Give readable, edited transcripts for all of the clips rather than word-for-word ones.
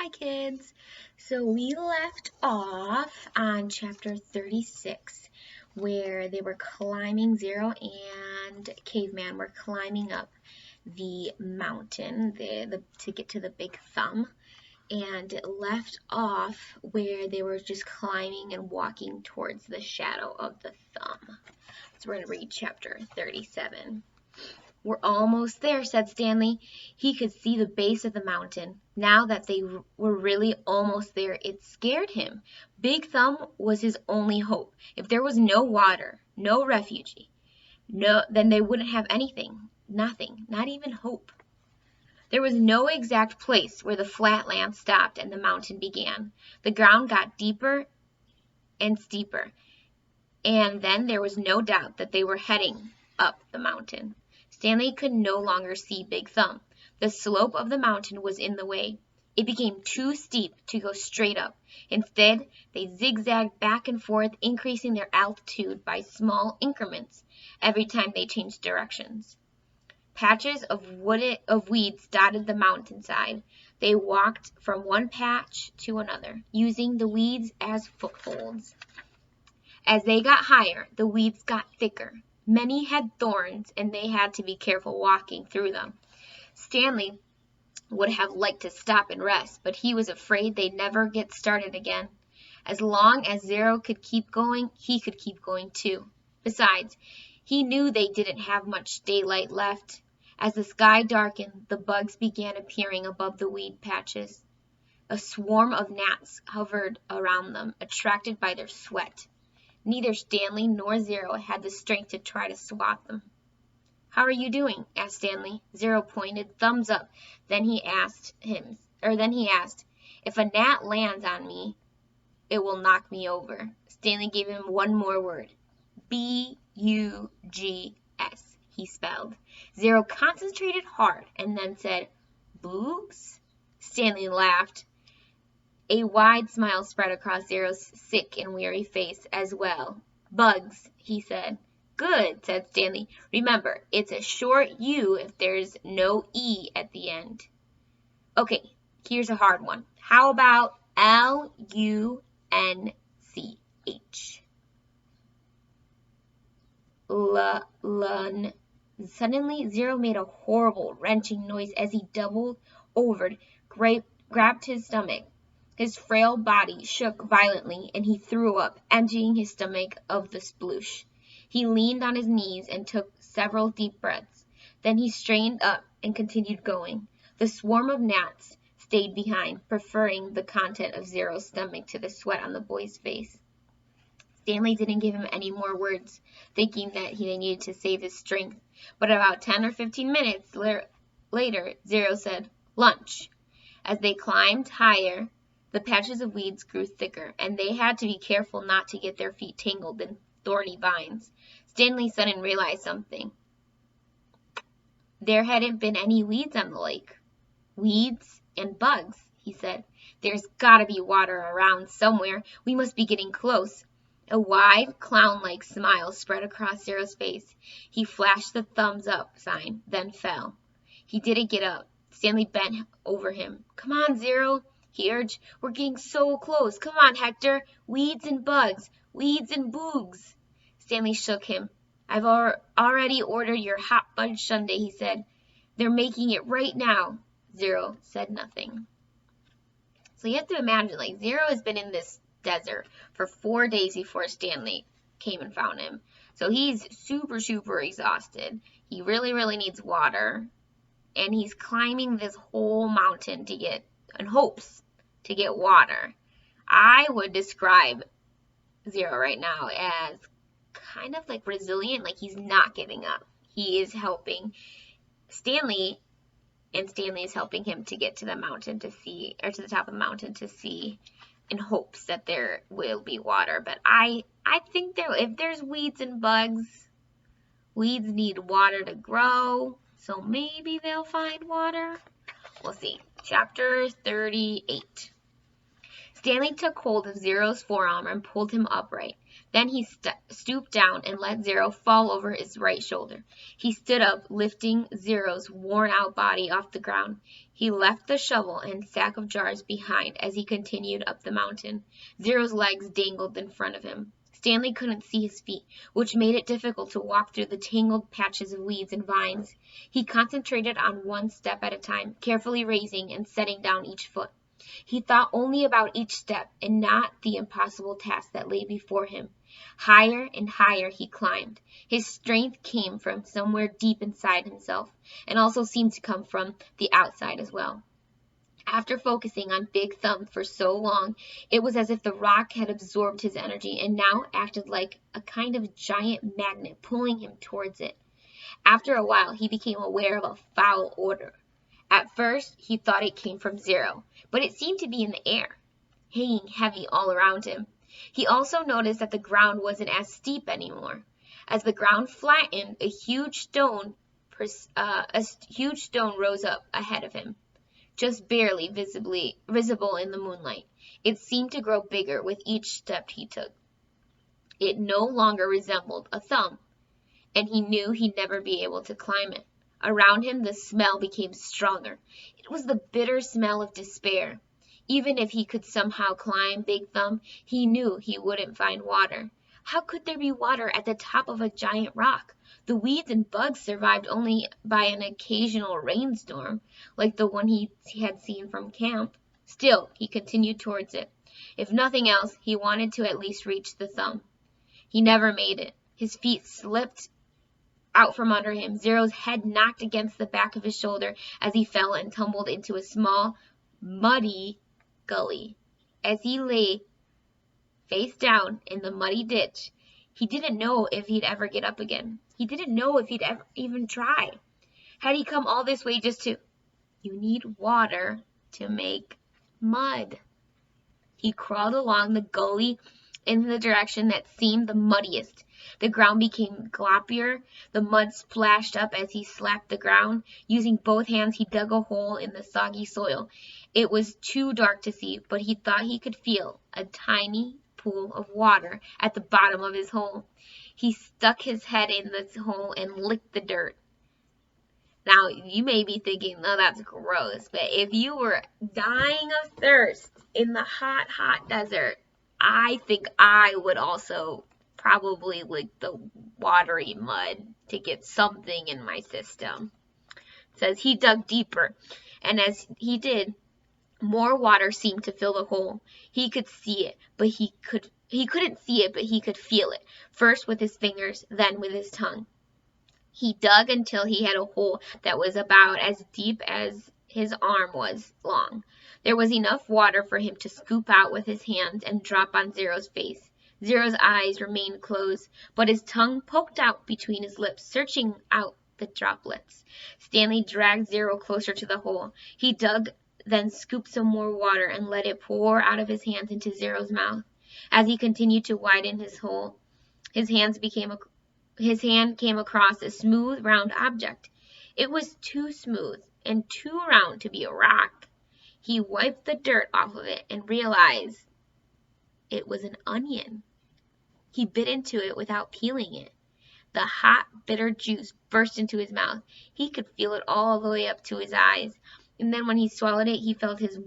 Hi kids! So we left off on chapter 36 where they were climbing, Zero and Caveman were climbing up the mountain to get to the Big Thumb, and it left off where they were just climbing and walking towards the shadow of the thumb. So we're going to read chapter 37. "We're almost there," said Stanley. He could see the base of the mountain. Now that they were really almost there, it scared him. Big Thumb was his only hope. If there was no water, no refuge, then they wouldn't have anything. Nothing, not even hope. There was no exact place where the flat land stopped and the mountain began. The ground got deeper and steeper, and then there was no doubt that they were heading up the mountain. Stanley could no longer see Big Thumb. The slope of the mountain was in the way. It became too steep to go straight up. Instead, they zigzagged back and forth, increasing their altitude by small increments every time they changed directions. Patches of weeds dotted the mountainside. They walked from one patch to another, using the weeds as footholds. As they got higher, the weeds got thicker. Many had thorns, and they had to be careful walking through them. Stanley would have liked to stop and rest, but he was afraid they'd never get started again. As long as Zero could keep going, he could keep going too. Besides, he knew they didn't have much daylight left. As the sky darkened, the bugs began appearing above the weed patches. A swarm of gnats hovered around them, attracted by their sweat. Neither Stanley nor Zero had the strength to try to swat them. "How are you doing?" asked Stanley. Zero pointed, thumbs up. Then he asked, "If a gnat lands on me, it will knock me over." Stanley gave him one more word. "B-U-G-S," he spelled. Zero concentrated hard and then said, "Boogs?" Stanley laughed. A wide smile spread across Zero's sick and weary face as well. "Bugs," he said. "Good," said Stanley. "Remember, it's a short U if there's no E at the end." "Okay, here's a hard one. How about L-U-N-C-H? Lun. Suddenly, Zero made a horrible, wrenching noise as he doubled over, grabbed his stomach. His frail body shook violently, and he threw up, emptying his stomach of the sploosh. He leaned on his knees and took several deep breaths. Then he straightened up and continued going. The swarm of gnats stayed behind, preferring the content of Zero's stomach to the sweat on the boy's face. Stanley didn't give him any more words, thinking that he needed to save his strength. But about 10 or 15 minutes later, Zero said, "Lunch." As they climbed higher, the patches of weeds grew thicker, and they had to be careful not to get their feet tangled in thorny vines. Stanley suddenly realized something. There hadn't been any weeds on the lake. "Weeds and bugs," he said. "There's got to be water around somewhere. We must be getting close." A wide, clown-like smile spread across Zero's face. He flashed the thumbs up sign, then fell. He didn't get up. Stanley bent over him. "Come on, Zero," he urged. "We're getting so close. Come on, Hector. Weeds and bugs. Weeds and boogs." Stanley shook him. "I've already ordered your hot fudge sundae," he said. "They're making it right now." Zero said nothing. So you have to imagine, like, Zero has been in this desert for 4 days before Stanley came and found him. So he's super, super exhausted. He really, really needs water. And he's climbing this whole mountain in hopes to get water. I would describe Zero right now as kind of like resilient, like he's not giving up. He is helping Stanley, and Stanley is helping him to get to the mountain to see, or to the top of the mountain to see, in hopes that there will be water. But I think if there's weeds and bugs, weeds need water to grow, so maybe they'll find water. We'll see. Chapter 38. Stanley took hold of Zero's forearm and pulled him upright. Then he stooped down and let Zero fall over his right shoulder. He stood up, lifting Zero's worn-out body off the ground. He left the shovel and sack of jars behind as he continued up the mountain. Zero's legs dangled in front of him. Stanley couldn't see his feet, which made it difficult to walk through the tangled patches of weeds and vines. He concentrated on one step at a time, carefully raising and setting down each foot. He thought only about each step and not the impossible task that lay before him. Higher and higher he climbed. His strength came from somewhere deep inside himself, and also seemed to come from the outside as well. After focusing on Big Thumb for so long, it was as if the rock had absorbed his energy and now acted like a kind of giant magnet pulling him towards it. After a while, he became aware of a foul odor. At first, he thought it came from Zero, but it seemed to be in the air, hanging heavy all around him. He also noticed that the ground wasn't as steep anymore. As the ground flattened, a huge stone rose up ahead of him, just barely visible in the moonlight. It seemed to grow bigger with each step he took. It no longer resembled a thumb, and he knew he'd never be able to climb it. Around him, the smell became stronger. It was the bitter smell of despair. Even if he could somehow climb Big Thumb, he knew he wouldn't find water. How could there be water at the top of a giant rock? The weeds and bugs survived only by an occasional rainstorm, like the one he had seen from camp. Still, he continued towards it. If nothing else, he wanted to at least reach the thumb. He never made it. His feet slipped out from under him. Zero's head knocked against the back of his shoulder as he fell and tumbled into a small, muddy gully. As he lay face down in the muddy ditch, he didn't know if he'd ever get up again. He didn't know if he'd ever even try. Had he come all this way just to... You need water to make mud. He crawled along the gully in the direction that seemed the muddiest. The ground became gloppier. The mud splashed up as he slapped the ground. Using both hands, he dug a hole in the soggy soil. It was too dark to see, but he thought he could feel a tiny pool of water at the bottom of his hole. He stuck his head in this hole and licked the dirt. Now, you may be thinking, oh, that's gross, but if you were dying of thirst in the hot, hot desert, I think I would also probably lick the watery mud to get something in my system. It says he dug deeper, and as he did, more water seemed to fill the hole. He could see it, but he couldn't see it, but he could feel it, first with his fingers, then with his tongue. He dug until he had a hole that was about as deep as his arm was long. There was enough water for him to scoop out with his hands and drop on Zero's face. Zero's eyes remained closed, but his tongue poked out between his lips, searching out the droplets. Stanley dragged Zero closer to the hole. He dug, then scooped some more water and let it pour out of his hands into Zero's mouth. As he continued to widen his hole, his hand came across a smooth, round object. It was too smooth and too round to be a rock. He wiped the dirt off of it and realized it was an onion. He bit into it without peeling it. The hot, bitter juice burst into his mouth. He could feel it all the way up to his eyes. And then when he swallowed it, he felt its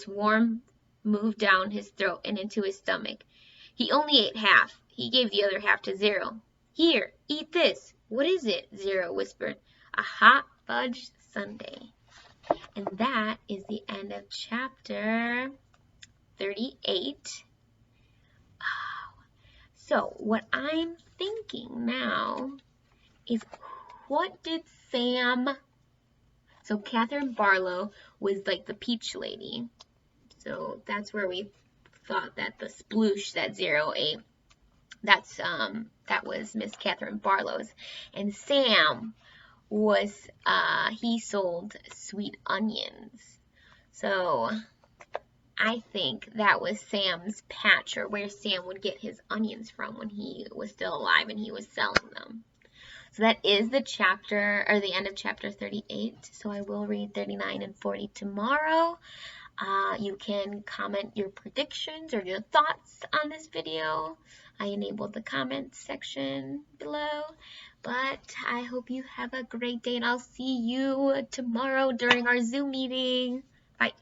warmth move down his throat and into his stomach. He only ate half. He gave the other half to Zero. Here, eat this. What is it? Zero whispered. A hot fudge sundae. And that is the end of chapter 38. So what I'm thinking now is, what did Sam... So Catherine Barlow was like the peach lady. So that's where we thought that the sploosh that Zero ate, that was Miss Catherine Barlow's. And Sam was, he sold sweet onions. So I think that was Sam's patch, or where Sam would get his onions from when he was still alive and he was selling them. So that is the chapter, or the end of chapter 38. So I will read 39 and 40 tomorrow. You can comment your predictions or your thoughts on this video. I enabled the comments section below. But I hope you have a great day, and I'll see you tomorrow during our Zoom meeting. Bye.